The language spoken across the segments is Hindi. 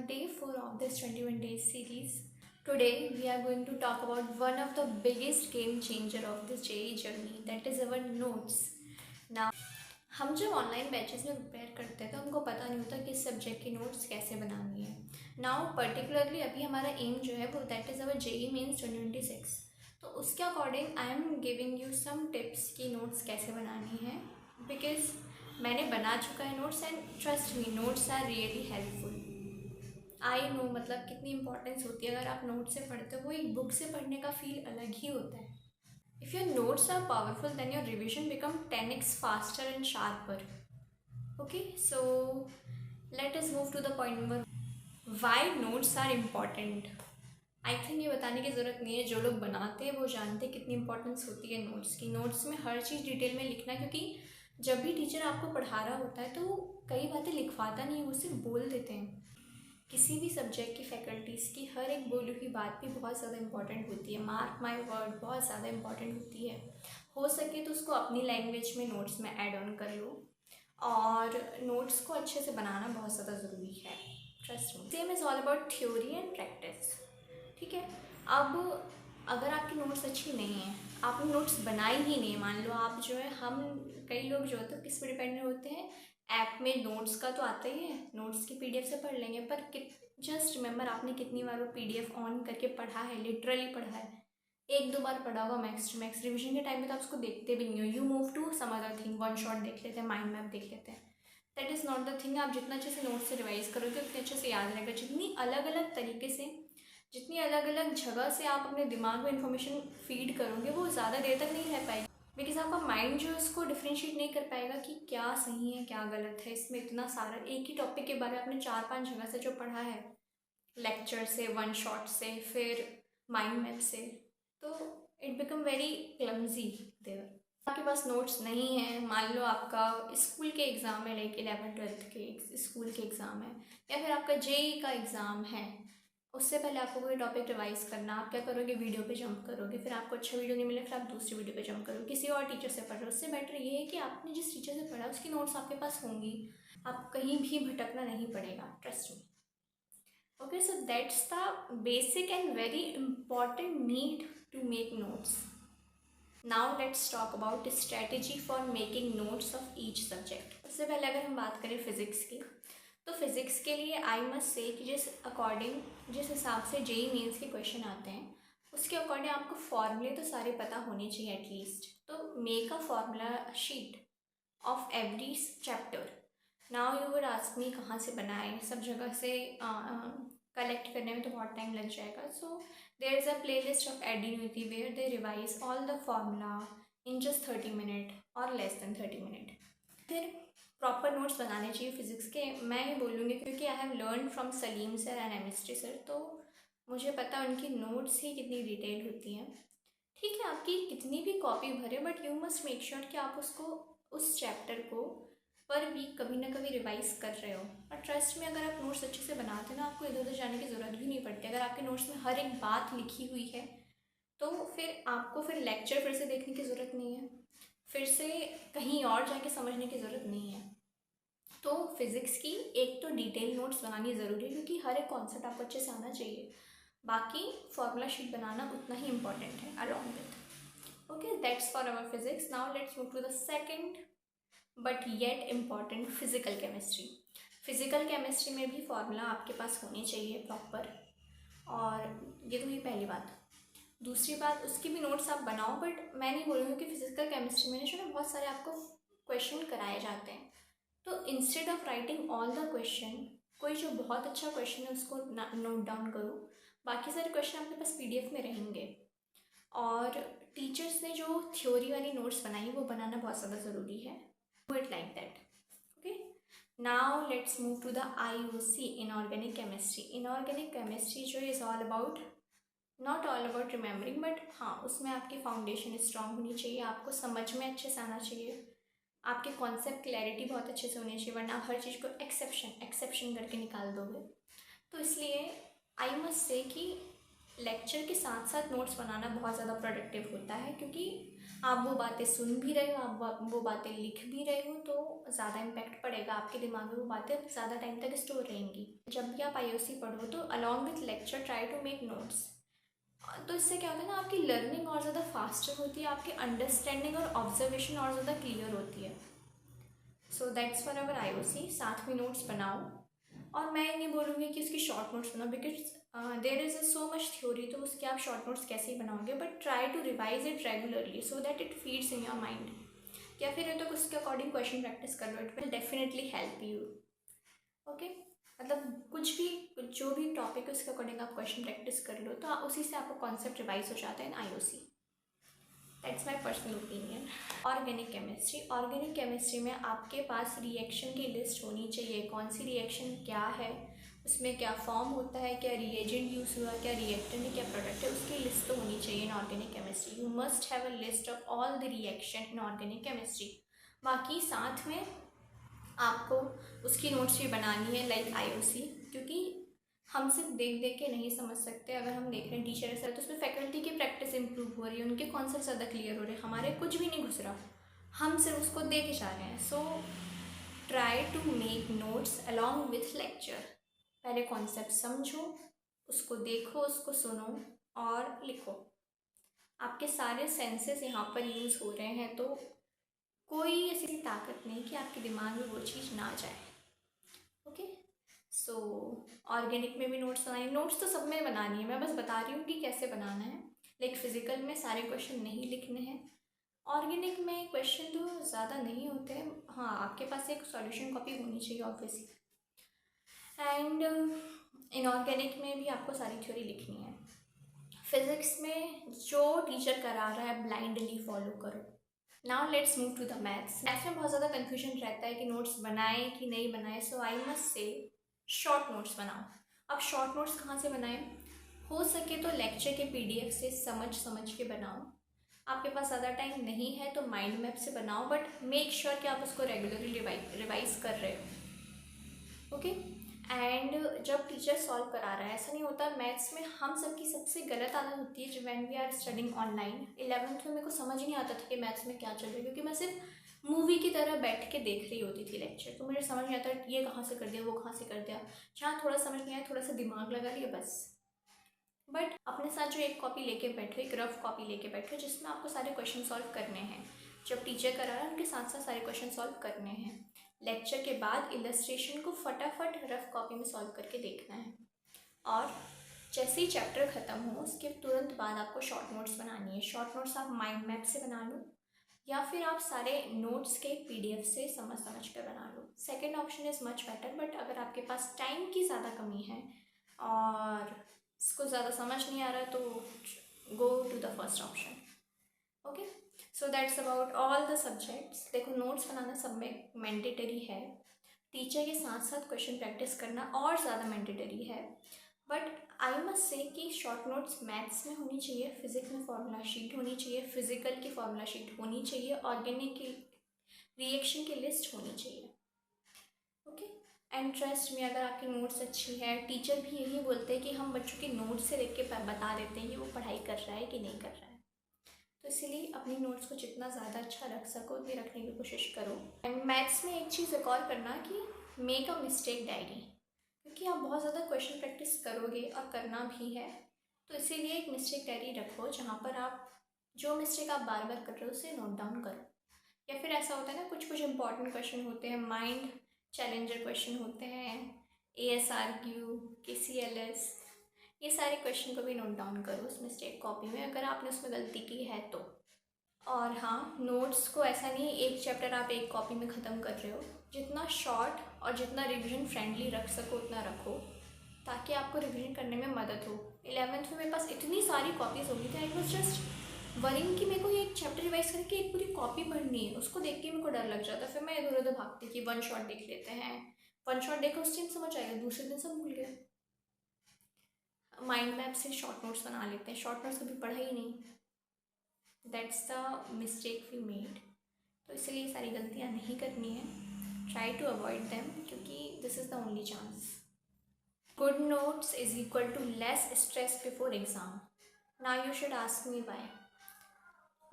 day 4 of this 21 days series. Today we are going to talk about one of the biggest game changer of this JEE journey, that is our notes. Now हम जब ऑनलाइन बैचेस में प्रिपेयर करते हैं तो हमको पता नहीं होता किस सब्जेक्ट की नोट्स कैसे बनानी है. नाउ पर्टिकुलरली अभी हमारा एम जो है वो that is our JEE Mains 2026. तो उसके according I am giving you some tips की नोट्स कैसे बनानी है, बिकॉज मैंने बना चुका है notes and trust me notes are really helpful. I know मतलब कितनी इंपॉर्टेंस होती है. अगर आप नोट से पढ़ते हो वो एक बुक से पढ़ने का फील अलग ही होता है. If your notes are powerful then your revision become 10x faster and sharper. Okay, so let us move to the point number why notes are important. I think ये बताने की ज़रूरत नहीं है, जो लोग बनाते हैं वो जानते हैं कितनी इंपॉर्टेंस होती है नोट्स की. नोट्स में हर चीज़ डिटेल में लिखना, क्योंकि जब भी टीचर आपको पढ़ा रहा होता है तो वो कई बातें लिखवाता नहीं है, वो सिर्फ बोल देते हैं. किसी भी सब्जेक्ट की फैकल्टीज़ की हर एक बोली हुई बात भी बहुत ज़्यादा इंपॉर्टेंट होती है. मार्क माय वर्ड, बहुत ज़्यादा इंपॉर्टेंट होती है. हो सके तो उसको अपनी लैंग्वेज में नोट्स में ऐड ऑन कर लो, और नोट्स को अच्छे से बनाना बहुत ज़्यादा ज़रूरी है. Trust me, same is all about theory and practice. ठीक है, अब अगर आपकी नोट्स अच्छी नहीं है, आपने नोट्स बनाई ही नहीं, मान लो आप जो है, हम कई लोग जो होते हैं किस पर डिपेंडेंट होते हैं, ऐप में नोट्स का तो आता ही है, नोट्स की PDF से पढ़ लेंगे, पर जस्ट रिमेंबर आपने कितनी बार वो PDF ऑन करके पढ़ा है, लिटरली पढ़ा है. एक दो बार पढ़ा होगा मैक्स टू मैक्स. रिविजन के टाइम में तो आप उसको देखते भी नहीं हो, you move to some other thing. One shot देख लेते हैं, माइंड मैप देख लेते हैं. That is not the thing. आप जितना अच्छे से नोट्स से रिवाइज करोगे उतने अच्छे से याद रहेगा. जितनी अलग अलग तरीके से, जितनी अलग अलग जगह से आप अपने दिमाग में इंफॉर्मेशन फीड करोगे वो ज़्यादा देर तक नहीं रह पाएगी, बिकॉज आपका माइंड जो है उसको डिफ्रेंशिएट नहीं कर पाएगा कि क्या सही है क्या गलत है. इसमें इतना सारा एक ही टॉपिक के बारे में आपने 4-5 जगह से जो पढ़ा है, लेक्चर से, वन शॉट से, फिर माइंड मैप से, तो it become very clumsy there. आपके पास नोट्स नहीं है, मान लो आपका स्कूल के एग्ज़ाम है, लाइक 11th-12th के स्कूल के एग्ज़ाम है, या फिर आपका JEE का एग्ज़ाम है. उससे पहले आपको कोई टॉपिक रिवाइज करना, आप क्या करोगे, वीडियो पे जंप करोगे. फिर आपको अच्छा वीडियो नहीं मिले, फिर आप दूसरी वीडियो पे जंप करोगे, किसी और टीचर से पढ़ रहे हो. उससे बेटर ये है कि आपने जिस टीचर से पढ़ा उसकी नोट्स आपके पास होंगी, आप कहीं भी भटकना नहीं पड़ेगा. Trust me. Okay, so that's the basic and very important need to make notes. Now let's talk about strategy for making notes of each subject. सबसे पहले अगर हम बात करें फिज़िक्स की, तो फिज़िक्स के लिए आई मस्ट से कि जिस हिसाब से JEE मेंस के क्वेश्चन आते हैं उसके अकॉर्डिंग आपको फॉर्मूले तो सारे पता होने चाहिए एटलीस्ट. तो make a formula sheet of every chapter. Now you would ask me कहाँ से बनाए, सब जगह से कलेक्ट करने में तो बहुत टाइम लग जाएगा. So there is a playlist of Eduniti where they revise all the formula in just 30 minute और लेस देन 30 मिनट. फिर प्रॉपर नोट्स बनाने चाहिए फिज़िक्स के. मैं ये बोलूँगी क्योंकि I have learn from Salim sir and MST sir, तो मुझे पता उनकी नोट्स ही कितनी डिटेल होती हैं. ठीक है, आपकी कितनी भी कॉपी भरे, but you must make sure कि आप उसको, उस चैप्टर को पर वीक कभी ना कभी रिवाइज कर रहे हो. और ट्रस्ट में अगर आप नोट्स अच्छे से बनाते हैं ना, आपको इधर उधर जाने की ज़रूरत भी नहीं पड़ती. अगर आपके नोट्स में हर एक बात लिखी हुई है तो फिर आपको लेक्चर फिर से देखने की ज़रूरत नहीं है, फिर से कहीं और जाके समझने की ज़रूरत नहीं है. तो फिज़िक्स की एक तो डिटेल नोट्स बनानी ज़रूरी है, क्योंकि हर एक कॉन्सेप्ट आपको अच्छे से आना चाहिए. बाकी फॉर्मूला शीट बनाना उतना ही इम्पॉर्टेंट है along with. Okay, that's for our physics. Now let's move to the second but yet important, physical chemistry. Physical chemistry में भी फॉर्मूला आपके पास होने चाहिए प्रॉपर, और ये तो हुई पहली बात. दूसरी बात, उसकी भी नोट्स आप बनाओ, बट मैं नहीं बोलूँगी कि फिज़िकल केमिस्ट्री में जो है बहुत सारे आपको क्वेश्चन कराए जाते हैं. तो instead of writing all the question, कोई जो बहुत अच्छा क्वेश्चन है उसको नोट डाउन करो. बाकी सारे क्वेश्चन आपके पास PDF में रहेंगे. और टीचर्स ने जो थ्योरी वाली नोट्स बनाई वो बनाना बहुत ज़्यादा ज़रूरी है. Do it like that. Okay, now let's move to the IOC, inorganic chemistry. Inorganic chemistry जो is all about, not all about remembering, but हाँ उसमें आपकी फाउंडेशन स्ट्रांग होनी चाहिए, आपको समझ में अच्छे से आना चाहिए, आपके कॉन्सेप्ट क्लैरिटी बहुत अच्छे से होनी चाहिए, वरना आप हर चीज़ को एक्सेप्शन करके निकाल दोगे. तो इसलिए आई मस्ट से कि लेक्चर के साथ साथ नोट्स बनाना बहुत ज़्यादा प्रोडक्टिव होता है, क्योंकि आप वो बातें सुन भी रहे हो, आप वो बातें लिख भी रहे हो, तो ज़्यादा इम्पैक्ट पड़ेगा आपके दिमाग में, वो बातें ज़्यादा टाइम तक स्टोर रहेंगी। जब भी आप आईओसी पढ़ो तो along with lecture try to make notes. तो इससे क्या होता है ना, आपकी लर्निंग और ज़्यादा फास्टर होती है, आपकी अंडरस्टैंडिंग और ऑब्जर्वेशन और ज़्यादा क्लियर होती है। So that's for our IOC. साथ में नोट्स बनाओ, और मैं नहीं बोलूँगी कि उसकी शॉर्ट नोट्स बनाओ, because there is so much theory, तो उसके आप शॉर्ट नोट्स कैसे ही बनाओगे, but try to revise it regularly so that it feeds in your mind. या फिर तो उसके अकॉर्डिंग क्वेश्चन प्रैक्टिस कर लो, it will definitely help you. Okay, मतलब कुछ भी, जो भी टॉपिक है उसके अकॉर्डिंग आप क्वेश्चन प्रैक्टिस कर लो, तो उसी से आपका कॉन्सेप्ट रिवाइज हो जाता है in IOC. That's my personal opinion. Organic chemistry. Organic chemistry में आपके पास रिएक्शन की लिस्ट होनी चाहिए, कौन सी रिएक्शन क्या है, उसमें क्या फॉर्म होता है, क्या रिएजेंट यूज़ हुआ, क्या रिएक्टेंट है, क्या प्रोडक्ट है, उसकी लिस्ट तो होनी चाहिए in organic chemistry. You must have a list of all the reaction in organic chemistry. बाकी साथ में आपको उसकी नोट्स भी बनानी है लाइक आईओसी, क्योंकि हम सिर्फ देख देख के नहीं समझ सकते। अगर हम देख रहे हैं टीचर है तो उसमें फैकल्टी की प्रैक्टिस इंप्रूव हो रही है, उनके कॉन्सेप्ट ज़्यादा क्लियर हो रहे हैं, हमारे कुछ भी नहीं घुस रहा, हम सिर्फ उसको देख जा रहे हैं। So try to make notes along with lecture. पहले कॉन्सेप्ट समझो, उसको देखो, उसको सुनो और लिखो। आपके सारे सेंसेस यहाँ पर यूज़ हो रहे हैं, तो कोई ऐसी ताकत नहीं कि आपके दिमाग में वो चीज़ ना जाए। ओके, सो ऑर्गेनिक में भी नोट्स बनाए, नोट्स तो सब में बनानी है, मैं बस बता रही हूँ कि कैसे बनाना है। लाइक फिजिकल में सारे क्वेश्चन नहीं लिखने हैं, ऑर्गेनिक में क्वेश्चन तो ज़्यादा नहीं होते हैं। हाँ, आपके पास एक सॉल्यूशन कॉपी होनी चाहिए ऑब्वियसली। एंड इनऑर्गेनिक में भी आपको सारी थ्योरी लिखनी है। फिज़िक्स में जो टीचर करा रहा है ब्लाइंडली फॉलो करो। Now let's move to the maths. Maths में बहुत ज़्यादा कन्फ्यूजन रहता है कि नोट्स बनाएं कि नहीं बनाएं, so I must say short notes बनाओ। अब शॉर्ट नोट्स कहाँ से बनाएं? हो सके तो लेक्चर के पीडीएफ से समझ समझ के बनाओ। आपके पास ज़्यादा टाइम नहीं है तो माइंड मैप से बनाओ, बट मेक श्योर कि आप उसको रेगुलरली रिवाइज कर रहे हो। ओके, एंड जब टीचर सॉल्व करा रहा है, ऐसा नहीं होता मैथ्स में हम सबकी सबसे गलत आदत होती है जब when we are studying online. 11th में मेरे को समझ नहीं आता था कि मैथ्स में क्या चल रहा है, क्योंकि मैं सिर्फ मूवी की तरह बैठ के देख रही होती थी लेक्चर, तो मुझे समझ नहीं आता ये कहाँ से कर दिया, वो कहाँ से कर दिया। जहाँ थोड़ा समझ नहीं आया, थोड़ा सा दिमाग लगा लिया बस। बट अपने साथ जो एक कॉपी लेके बैठो, एक रफ कॉपी लेके बैठो, जिसमें आपको सारे क्वेश्चन सॉल्व करने हैं। जब टीचर करा रहा है उनके साथ साथ सारे क्वेश्चन सॉल्व करने हैं। लेक्चर के बाद इलस्ट्रेशन को फटाफट रफ कॉपी में सॉल्व करके देखना है, और जैसे ही चैप्टर ख़त्म हो उसके तुरंत बाद आपको शॉर्ट नोट्स बनानी है। शॉर्ट नोट्स आप माइंड मैप से बना लो, या फिर आप सारे नोट्स के पीडीएफ से समझ समझ कर बना लो। Second option is much better, but अगर आपके पास टाइम की ज़्यादा कमी है और इसको ज़्यादा समझ नहीं आ रहा, तो go to the first option. Okay, so that's about all the subjects. देखो, नोट्स बनाना सब में मैंडेटरी है, टीचर के साथ साथ क्वेश्चन प्रैक्टिस करना और ज़्यादा मैंडेटरी है। बट आई मस्ट से कि शॉर्ट नोट्स मैथ्स में होनी चाहिए, फिजिक्स में फार्मूला शीट होनी चाहिए, फिजिकल की फार्मूला शीट होनी चाहिए, ऑर्गेनिक की रिएक्शन की लिस्ट होनी चाहिए। ओके, एंड ट्रस्ट में अगर आपकी नोट्स अच्छी है, टीचर भी यही बोलते हैं कि हम बच्चों के नोट्स से देख के बता देते हैं कि वो पढ़ाई कर रहा है कि नहीं कर रहा है। तो इसीलिए अपनी नोट्स को जितना ज़्यादा अच्छा रख सको उतनी रखने की कोशिश करो। एंड मैथ्स में एक चीज़ एक और करना कि मेक अ मिस्टेक डायरी, क्योंकि आप बहुत ज़्यादा क्वेश्चन प्रैक्टिस करोगे और करना भी है, तो इसीलिए एक मिस्टेक डायरी रखो जहाँ पर आप जो मिस्टेक आप बार बार कर रहे हो उसे नोट डाउन करो। या फिर ऐसा होता है ना, कुछ कुछ इंपॉर्टेंट क्वेश्चन होते हैं, माइंड चैलेंजर क्वेश्चन होते हैं, ASRQ, KCLS, ये सारे क्वेश्चन को भी नोट डाउन करो उस मिस्टेक कॉपी में, अगर आपने उसमें गलती की है तो। और हाँ, नोट्स को ऐसा नहीं एक चैप्टर आप एक कॉपी में ख़त्म कर रहे हो, जितना शॉर्ट और जितना रिवीजन फ्रेंडली रख सको उतना रखो, ताकि आपको रिवीजन करने में मदद हो। 11th में मेरे पास इतनी सारी कॉपीज़ हो गई थी, आई वॉज जस्ट वरिंग कि मेरे को ये एक चैप्टर रिवाइज करके एक पूरी कॉपी पढ़नी है, उसको देख के मेरे को डर लग जाता, फिर मैं इधर उधर भागती कि वन शॉट देख लेते हैं, वन शॉट देखो उस दिन समझ आएगा, दूसरे दिन सब भूल गए। माइंड मैप से शॉर्ट नोट्स बना लेते हैं, शॉर्ट नोट्स कभी पढ़ा ही नहीं, that's the mistake we made. तो इसलिए सारी गलतियाँ नहीं करनी है, ट्राई टू अवॉइड दैम, क्योंकि this is the only chance. Good notes is equal to less stress before exam. Now you should ask me why.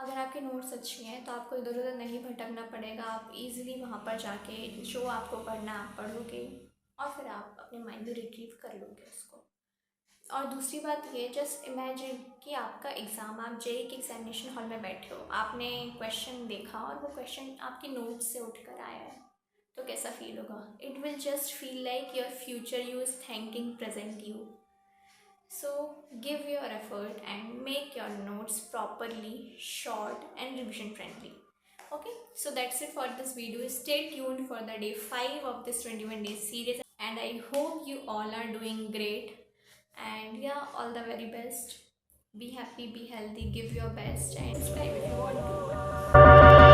अगर आपके नोट्स अच्छे हैं तो आपको इधर उधर नहीं भटकना पड़ेगा, आप इजीली वहाँ पर जाके जो आपको पढ़ना आप पढ़ोगे और फिर आप अपने माइंड में रिट्रीव कर लोगे उसको। और दूसरी बात ये, जस्ट इमेजिन कि आपका एग्ज़ाम, आप जेई के एग्जामिनेशन हॉल में बैठे हो, आपने क्वेश्चन देखा और वो क्वेश्चन आपके नोट्स से उठ कर आया है, तो कैसा फील होगा? It will just feel like your future you is thanking present you. So give your effort and make your notes properly, short and revision friendly. Okay, so that's it for this video. Stay tuned for the day 5 of this 21 days series, and I hope you all are doing great. And yeah, all the very best. Be happy, be healthy, give your best, and subscribe if you want to.